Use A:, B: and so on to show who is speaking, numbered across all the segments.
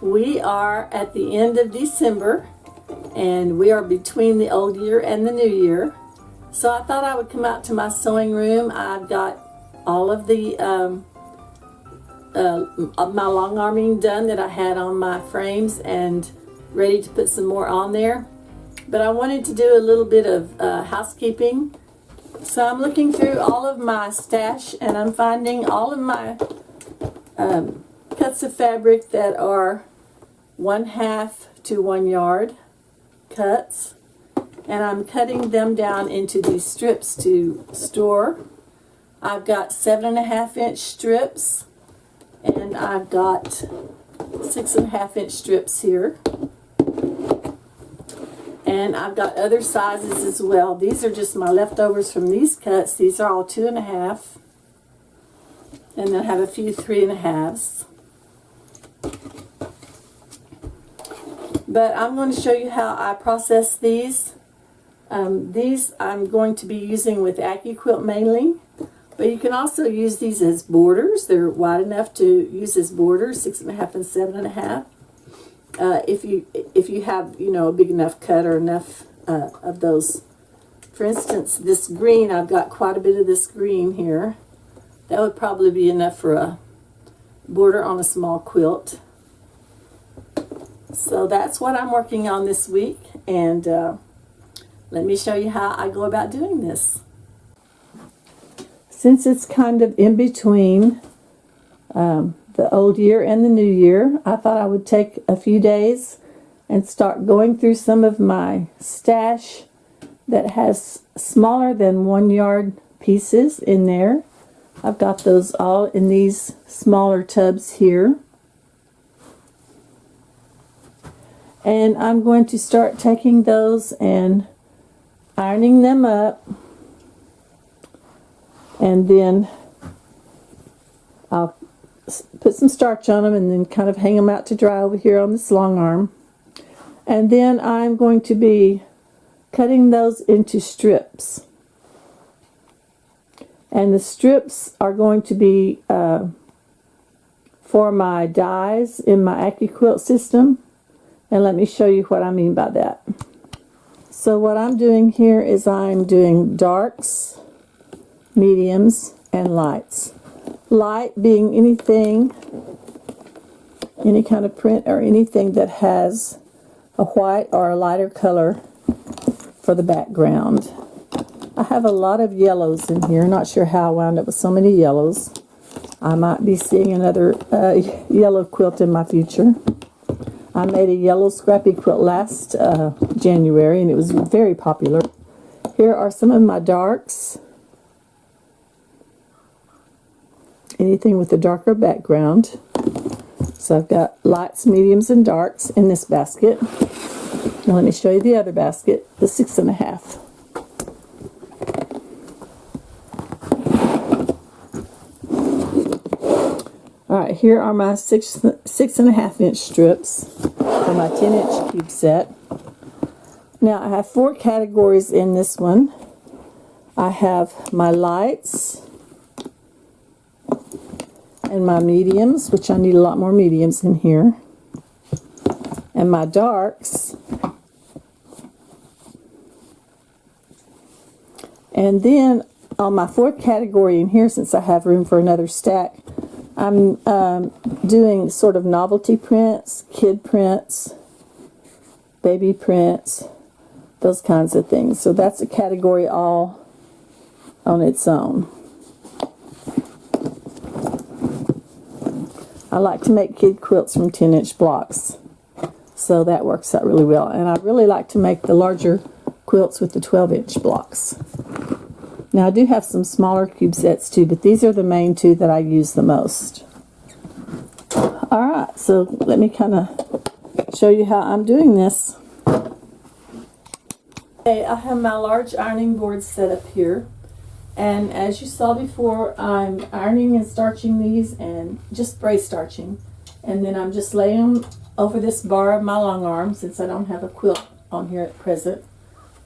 A: We are at the end of December, and we are between the old year and the new year. So I thought I would come out to my sewing room. I've got all of the of my long arming done that I had on my frames and ready to put some more on there. But I wanted to do a little bit of housekeeping. So I'm looking through all of my stash, and I'm finding all of my cuts of fabric that are 1/2 to 1 yard cuts, and I'm cutting them down into these strips to store. I've got 7.5 inch strips, and I've got 6.5 inch strips here, and I've got other sizes as well. These are just my leftovers from these cuts. These are all 2.5, and then I have a few 3.5s. But I'm going to show you how I process these. These I'm going to be using with AccuQuilt mainly, but you can also use these as borders. They're wide enough to use as borders, 6.5 and 7.5. If you have, you know, a big enough cut or enough of those. For instance, this green, I've got quite a bit of this green here. That would probably be enough for a border on a small quilt. So that's what I'm working on this week, and let me show you how I go about doing this. Since it's kind of in between the old year and the new year, I thought I would take a few days and start going through some of my stash that has smaller than 1 yard pieces in there. I've got those all in these smaller tubs here. And I'm going to start taking those and ironing them up, and then I'll put some starch on them and then kind of hang them out to dry over here on this long arm. And then I'm going to be cutting those into strips. And the strips are going to be for my dies in my AccuQuilt system. And let me show you what I mean by that. So what I'm doing here is I'm doing darks, mediums, and lights. Light being anything, any kind of print or anything that has a white or a lighter color for the background. I have a lot of yellows in here. Not sure how I wound up with so many yellows. I might be seeing another yellow quilt in my future. I made a yellow scrappy quilt last January, and it was very popular. Here are some of my darks. Anything with a darker background. So I've got lights, mediums, and darks in this basket. Now let me show you the other basket, the 6.5. Alright, here are my 6.5 inch strips for my 10 inch cube set. Now I have 4 categories in this one. I have my lights and my mediums, which I need a lot more mediums in here, and my darks, and then on my 4th category in here, since I have room for another stack, I'm doing sort of novelty prints, kid prints, baby prints, those kinds of things. So that's a category all on its own. I like to make kid quilts from 10 inch blocks, so that works out really well. And I really like to make the larger quilts with the 12 inch blocks. Now I do have some smaller cube sets too, but these are the main 2 that I use the most. Alright, so let me kind of show you how I'm doing this. Okay, I have my large ironing board set up here, and as you saw before, I'm ironing and starching these, and just brace starching, and then I'm just laying them over this bar of my long arm, since I don't have a quilt on here at present,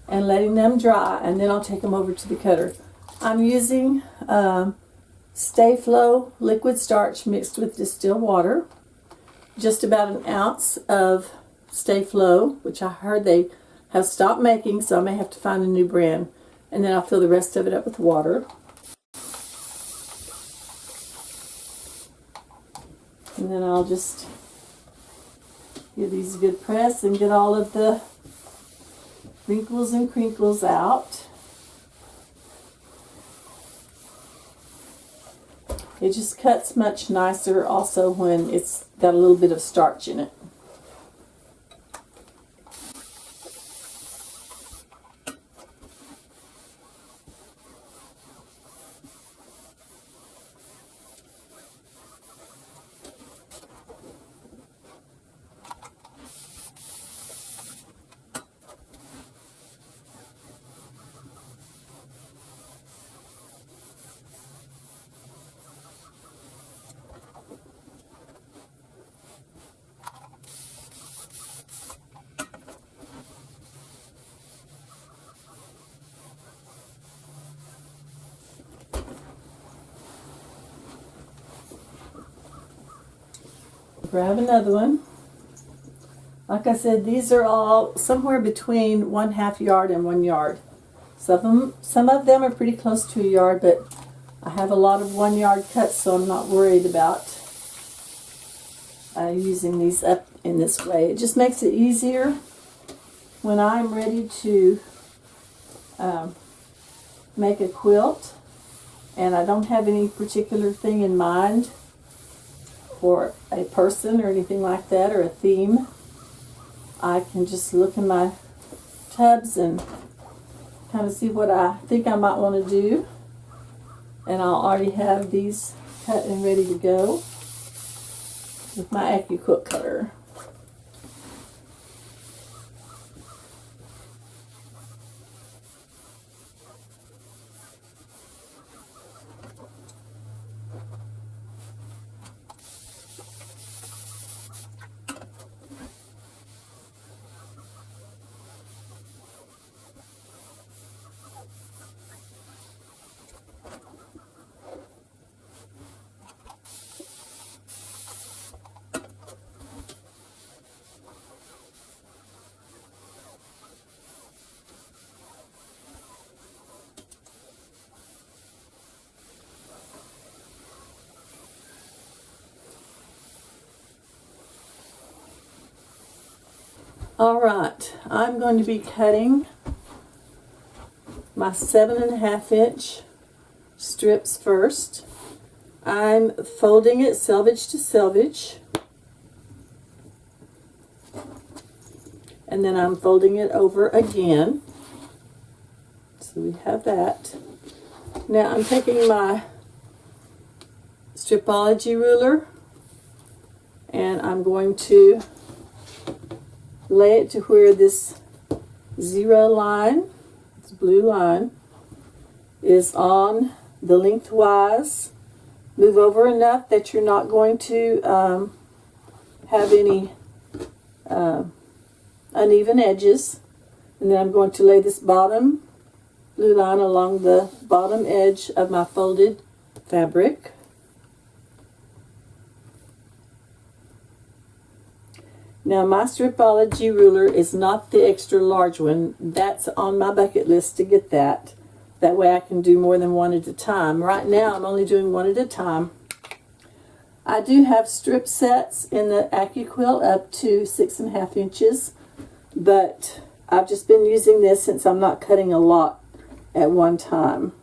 A: and letting them dry, and then I'll take them over to the cutter. I'm using Stay Flow liquid starch mixed with distilled water. just about an ounce of Stay Flow, which I heard they have stopped making, so I may have to find a new brand. And then I'll fill the rest of it up with water. And then I'll just give these a good press and get all of the wrinkles and crinkles out. It just cuts much nicer also when it's got a little bit of starch in it. Grab another one. Like I said, these are all somewhere between 1/2 yard and 1 yard. Some of them are pretty close to a yard, but I have a lot of 1 yard cuts, so I'm not worried about using these up in this way. It just makes it easier when I'm ready to make a quilt and I don't have any particular thing in mind for a person or anything like that, or a theme. I can just look in my tubs and kind of see what I think I might want to do, and I'll already have these cut and ready to go with my quilt cutter. Alright, I'm going to be cutting my 7.5 inch strips first. I'm folding it selvage to selvage, and then I'm folding it over again. So we have that. Now I'm taking my stripology ruler and I'm going to lay it to where this 0 line, this blue line, is on the lengthwise. Move over enough that you're not going to have any uneven edges. And then I'm going to lay this bottom blue line along the bottom edge of my folded fabric. Now my stripology ruler is not the extra large one. That's on my bucket list to get that. That way I can do more than one at a time. Right now I'm only doing one at a time. I do have strip sets in the AccuQuilt up to 6.5 inches, but I've just been using this since I'm not cutting a lot at one time.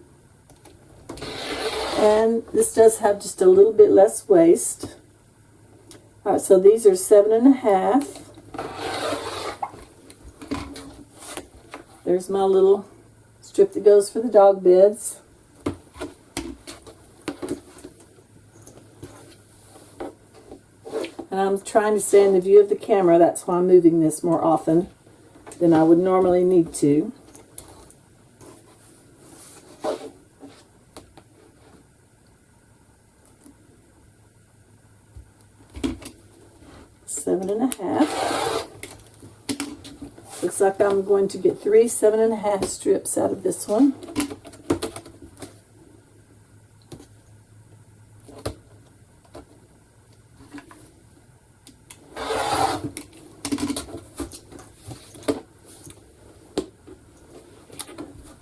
A: And this does have just a little bit less waste. Alright, so these are 7.5. There's my little strip that goes for the dog beds. And I'm trying to stay in the view of the camera. That's why I'm moving this more often than I would normally need to. Seven and a half. Looks like I'm going to get 3 7.5 strips out of this one.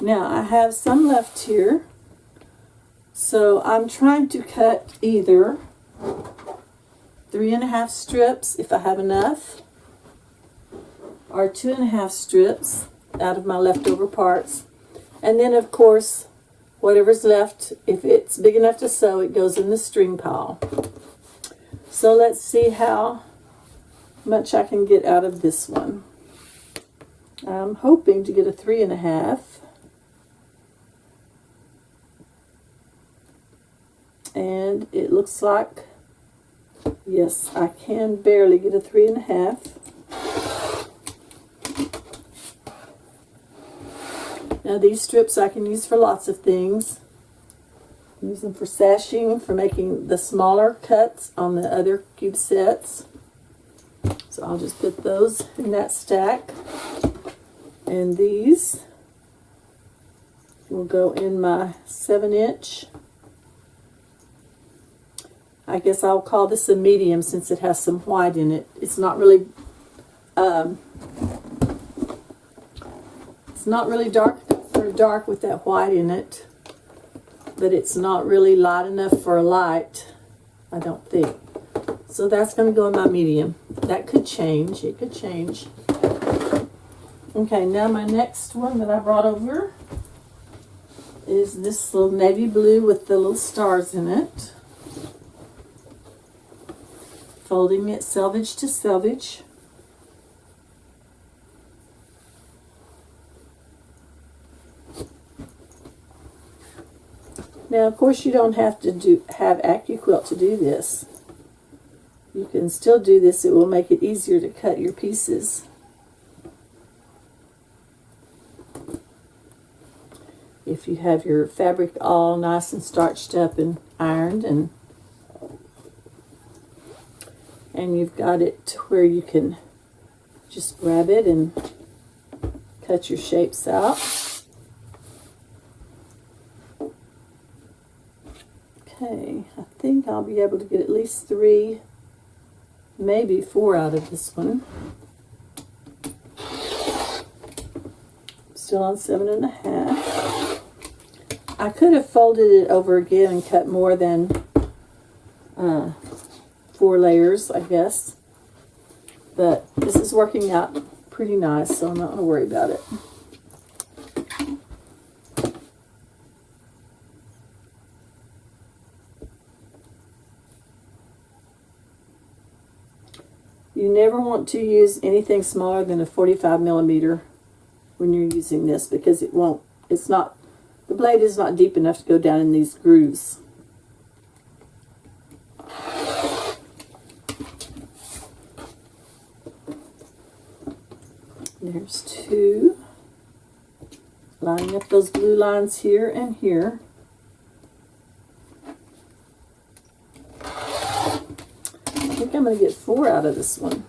A: Now I have some left here, so I'm trying to cut either 3.5 strips if I have enough, or 2.5 strips out of my leftover parts. And then of course, whatever's left, if it's big enough to sew, it goes in the string pile. So let's see how much I can get out of this one. I'm hoping to get a 3.5. And it looks like, yes, I can barely get a 3.5. Now these strips I can use for lots of things. Use them for sashing, for making the smaller cuts on the other cube sets. So I'll just put those in that stack. And these will go in my 7-inch. I guess I'll call this a medium since it has some white in it. It's not really dark with that white in it, but it's not really light enough for a light, I don't think. So that's going to go in my medium. That could change. It could change. Okay, now my next one that I brought over is this little navy blue with the little stars in it. Folding it selvage to selvage. Now, of course, you don't have to have AccuQuilt to do this. You can still do this. It will make it easier to cut your pieces. If you have your fabric all nice and starched up and ironed, and you've got it to where you can just grab it and cut your shapes out. Okay, I think I'll be able to get at least 3, maybe 4 out of this one. Still on 7.5. I could have folded it over again and cut more than 4 layers, I guess. But this is working out pretty nice, so I'm not going to worry about it. You never want to use anything smaller than a 45 millimeter when you're using this, because it won't, it's not, the blade is not deep enough to go down in these grooves. There's 2. Lining up those blue lines here and here. I think I'm going to get 4 out of this one.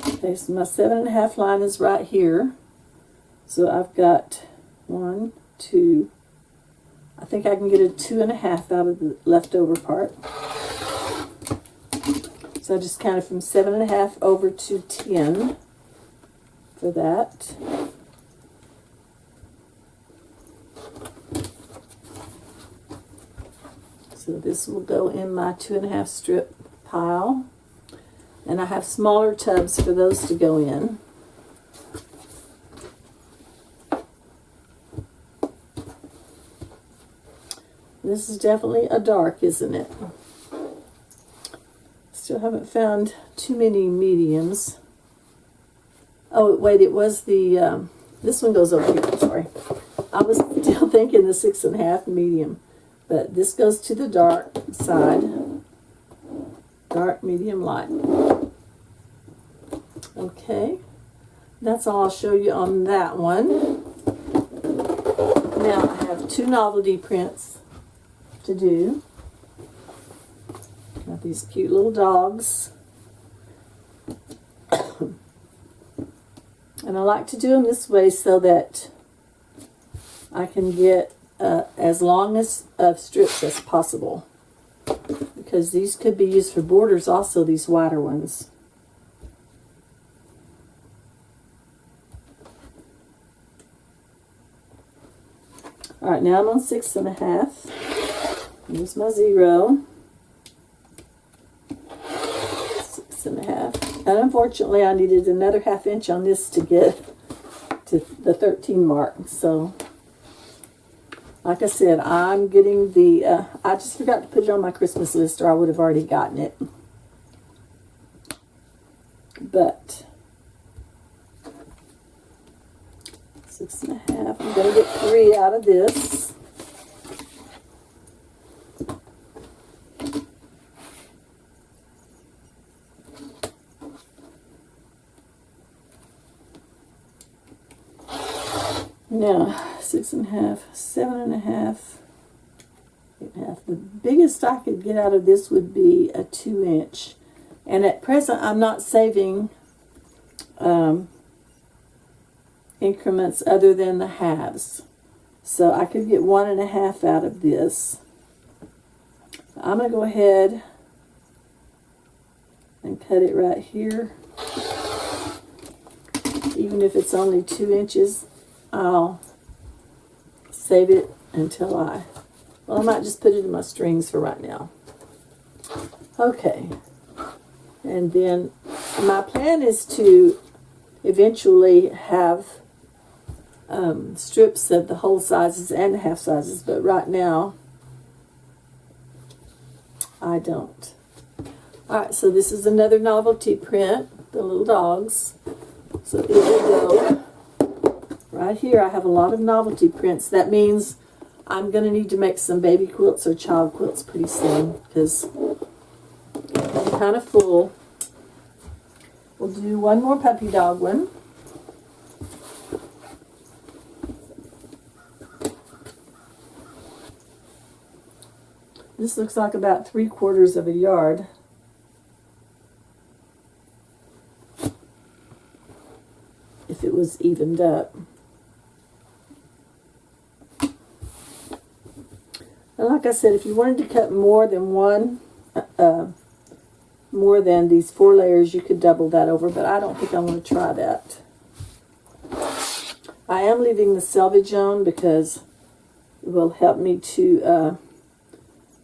A: Okay, so my 7.5 line is right here. So I've got 1, 2, I think I can get a 2.5 out of the leftover part. So I just counted from 7.5 over to 10 for that. So this will go in my 2.5 strip pile. And I have smaller tubs for those to go in. This is definitely a dark, isn't it? Still haven't found too many mediums. Oh, wait, it was the, this one goes over here, sorry. I was still thinking the 6.5 medium, but this goes to the dark side. Dark, medium, light. Okay, that's all I'll show you on that one. Now I have 2 novelty prints to do. Got these cute little dogs. And I like to do them this way so that I can get as long as of strips as possible, because these could be used for borders also, these wider ones. All right, now I'm on 6.5. Here's my 0. 6.5. And unfortunately, I needed another 1/2 inch on this to get to the 13 mark. So, like I said, I'm getting the, I just forgot to put it on my Christmas list, or I would have already gotten it. But 6.5, I'm going to get 3 out of this. Now, 6.5, 7.5, 8.5. The biggest I could get out of this would be a 2 inch. And at present, I'm not saving increments other than the halves. So I could get 1.5 out of this. I'm going to go ahead and cut it right here. Even if it's only 2 inches, I'll save it until I might just put it in my strings for right now. Okay. And then my plan is to eventually have strips of the whole sizes and the half sizes, but right now I don't. Alright, so this is another novelty print, the little dogs. So it will go right here. I have a lot of novelty prints. That means I'm going to need to make some baby quilts or child quilts pretty soon, because I'm kind of full. We'll do one more puppy dog one. This looks like about 3/4 of a yard. If it was evened up. And like I said, if you wanted to cut more than more than these 4 layers, you could double that over, but I don't think I want to try that. I am leaving the selvage on because it will help me to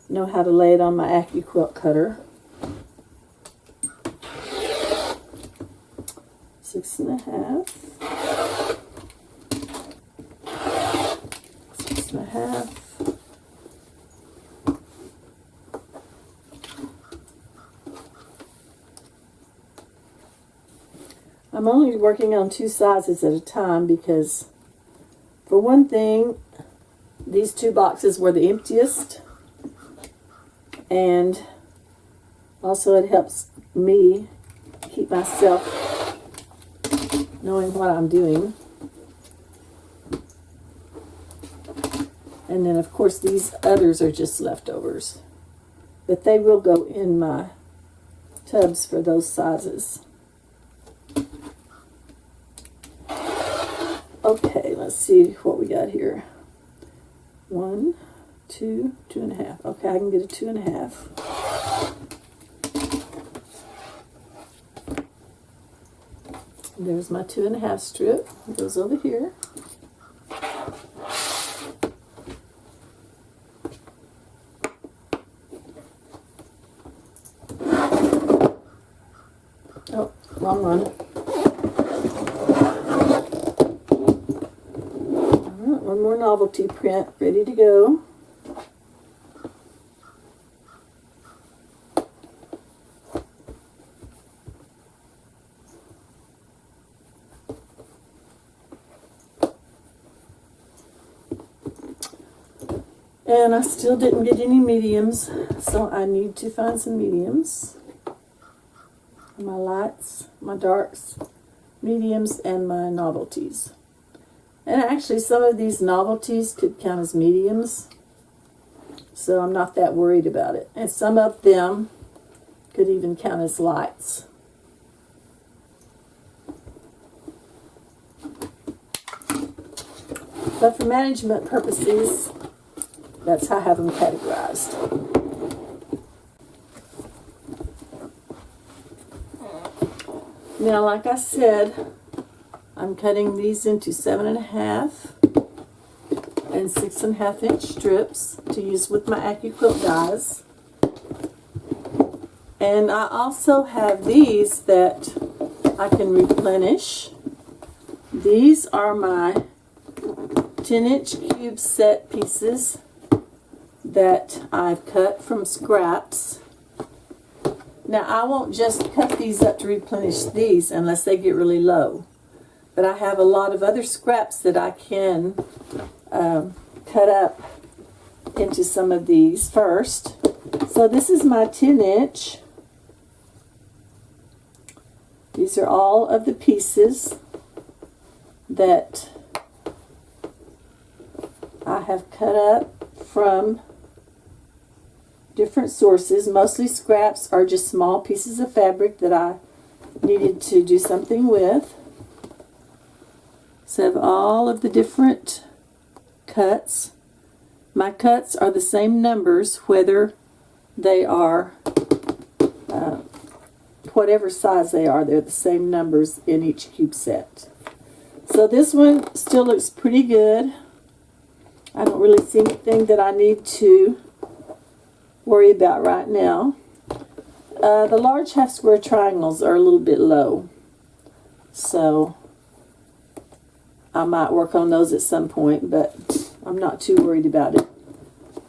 A: know how to lay it on my Accu quilt cutter. 6.5. 6.5. I'm only working on 2 sizes at a time because, for one thing, these 2 boxes were the emptiest, and also it helps me keep myself knowing what I'm doing. And then, of course, these others are just leftovers, but they will go in my tubs for those sizes. Okay, let's see what we got here. 1, 2, 2.5. Okay, I can get a 2.5. There's my 2.5 strip. It goes over here. Oh, wrong one. One more novelty print ready to go. And I still didn't get any mediums, so I need to find some mediums. My lights, my darks, mediums, and my novelties. And actually, some of these novelties could count as mediums, so I'm not that worried about it. And some of them could even count as lights. But for management purposes, that's how I have them categorized. Now, like I said, I'm cutting these into 7.5 and 6.5 inch strips to use with my AccuQuilt dies. And I also have these that I can replenish. These are my 10-inch cube set pieces that I've cut from scraps. Now, I won't just cut these up to replenish these unless they get really low. But I have a lot of other scraps that I can cut up into some of these first. So this is my 10-inch. These are all of the pieces that I have cut up from different sources. Mostly scraps are just small pieces of fabric that I needed to do something with. So I have all of the different cuts. My cuts are the same numbers whether they are whatever size they are. They're the same numbers in each cube set. So this one still looks pretty good. I don't really see anything that I need to worry about right now. The large half square triangles are a little bit low, so I might work on those at some point, but I'm not too worried about it.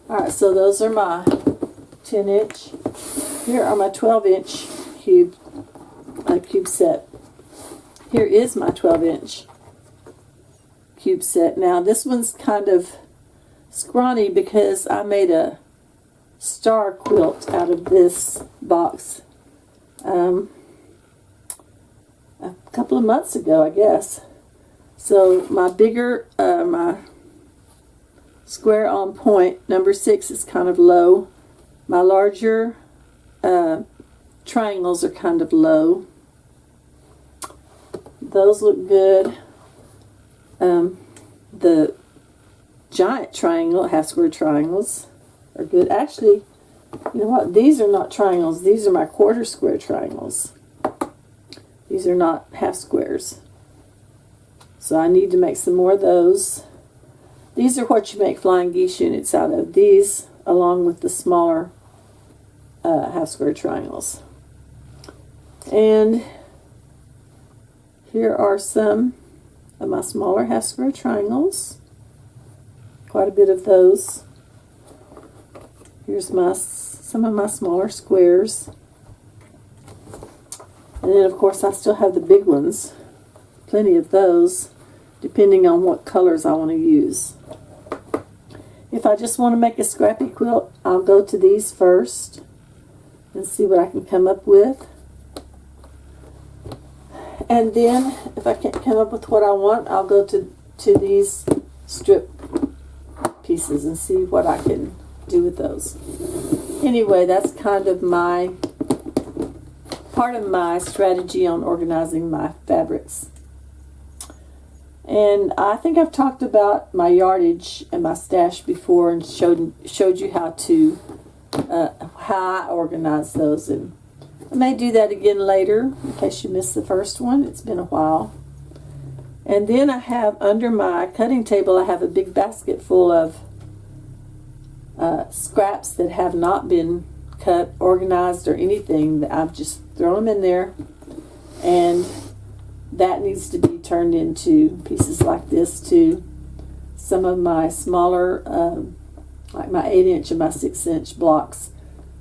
A: Alright, so those are my 10-inch. Here are my 12-inch cube set. Here is my 12-inch cube set. Now this one's kind of scrawny because I made a star quilt out of this box a couple of months ago, I guess. So my bigger, my square on point, number 6, is kind of low. My larger triangles are kind of low. Those look good. The giant triangle, half square triangles are good. Actually, you know what? These are not triangles. These are my quarter square triangles. These are not half squares. So I need to make some more of those. These are what you make flying geese units out of. These, along with the smaller half square triangles. And here are some of my smaller half square triangles. Quite a bit of those. Here's some of my smaller squares. And then of course I still have the big ones. Plenty of those, depending on what colors I want to use. If I just want to make a scrappy quilt, I'll go to these first and see what I can come up with. And then, if I can't come up with what I want, I'll go to these strip pieces and see what I can do with those. Anyway, that's kind of part of my strategy on organizing my fabrics. And I think I've talked about my yardage and my stash before and showed you how I organize those, and I may do that again later in case you missed the first one. It's been a while. And then I have under my cutting table, I have a big basket full of scraps that have not been cut, organized, or anything. That I've just thrown them in there, and that needs to be turned into pieces like this too. Some of my smaller, like my 8-inch and my 6-inch blocks,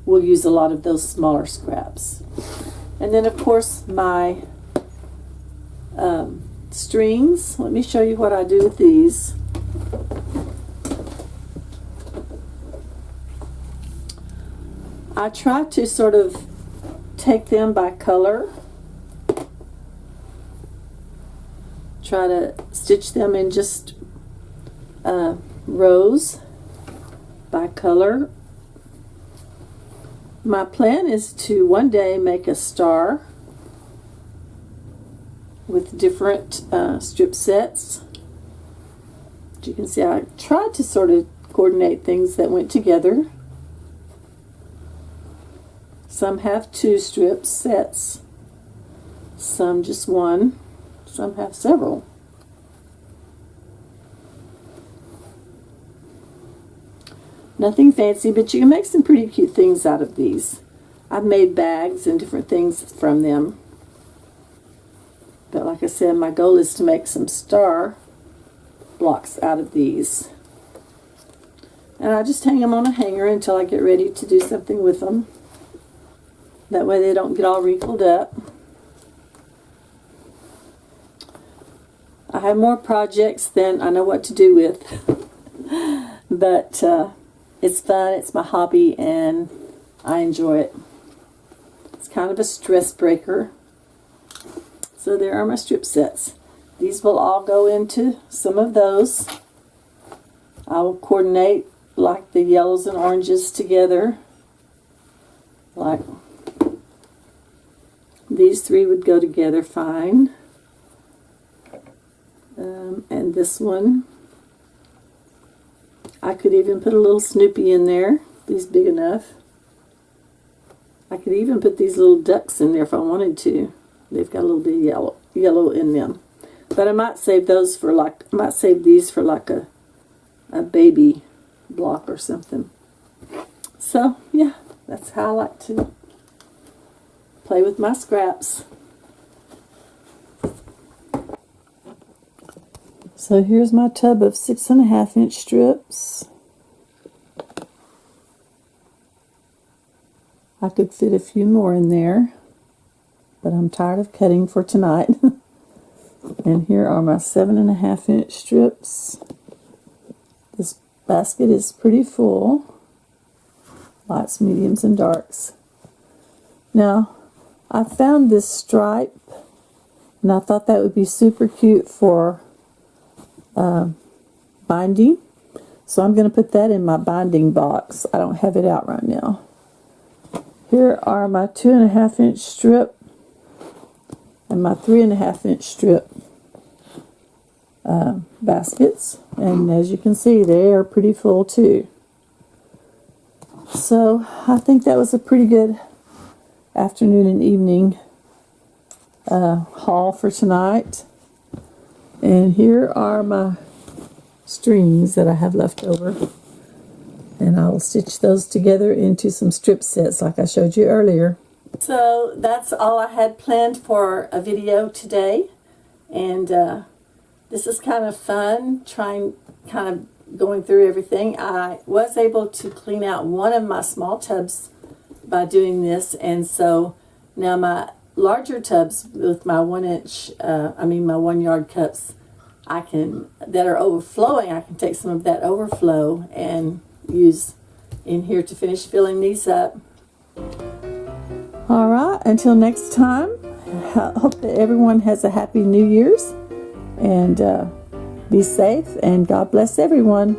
A: will use a lot of those smaller scraps. And then of course my strings. Let me show you what I do with these. I try to sort of take them by color. Try to stitch them in just rows by color. My plan is to one day make a star with different strip sets. But you can see I tried to sort of coordinate things that went together. Some have 2 strip sets, some just 1, some have several. Nothing fancy, but you can make some pretty cute things out of these. I've made bags and different things from them. But like I said, my goal is to make some star blocks out of these. And I just hang them on a hanger until I get ready to do something with them. That way they don't get all wrinkled up. I have more projects than I know what to do with. But it's fun, it's my hobby, and I enjoy it. It's kind of a stress breaker. So there are my strip sets. These will all go into some of those. I will coordinate like the yellows and oranges together. Like these 3 would go together fine. And this one, I could even put a little Snoopy in there. These big enough. I could even put these little ducks in there if I wanted to. They've got a little bit of yellow in them. But I might save those for like, I might save these for like a baby block or something. So yeah, that's how I like to play with my scraps. So here's my tub of 6.5 inch strips. I could fit a few more in there, but I'm tired of cutting for tonight. And here are my 7.5 inch strips. This basket is pretty full. Lights, mediums, and darks. Now, I found this stripe, and I thought that would be super cute for binding. So I'm going to put that in my binding box. I don't have it out right now. Here are my 2.5 inch strip and my 3.5 inch strip baskets, and as you can see, they are pretty full too. So I think that was a pretty good afternoon and evening haul for tonight. And here are my strings that I have left over, and I will stitch those together into some strip sets like I showed you earlier. So that's all I had planned for a video today, and this is kind of fun, kind of going through everything. I was able to clean out one of my small tubs by doing this, and so now my larger tubs with my 1 inch, my 1 yard cups, that are overflowing, I can take some of that overflow and use in here to finish filling these up. All right, until next time, I hope that everyone has a happy New Year's, and be safe, and God bless everyone.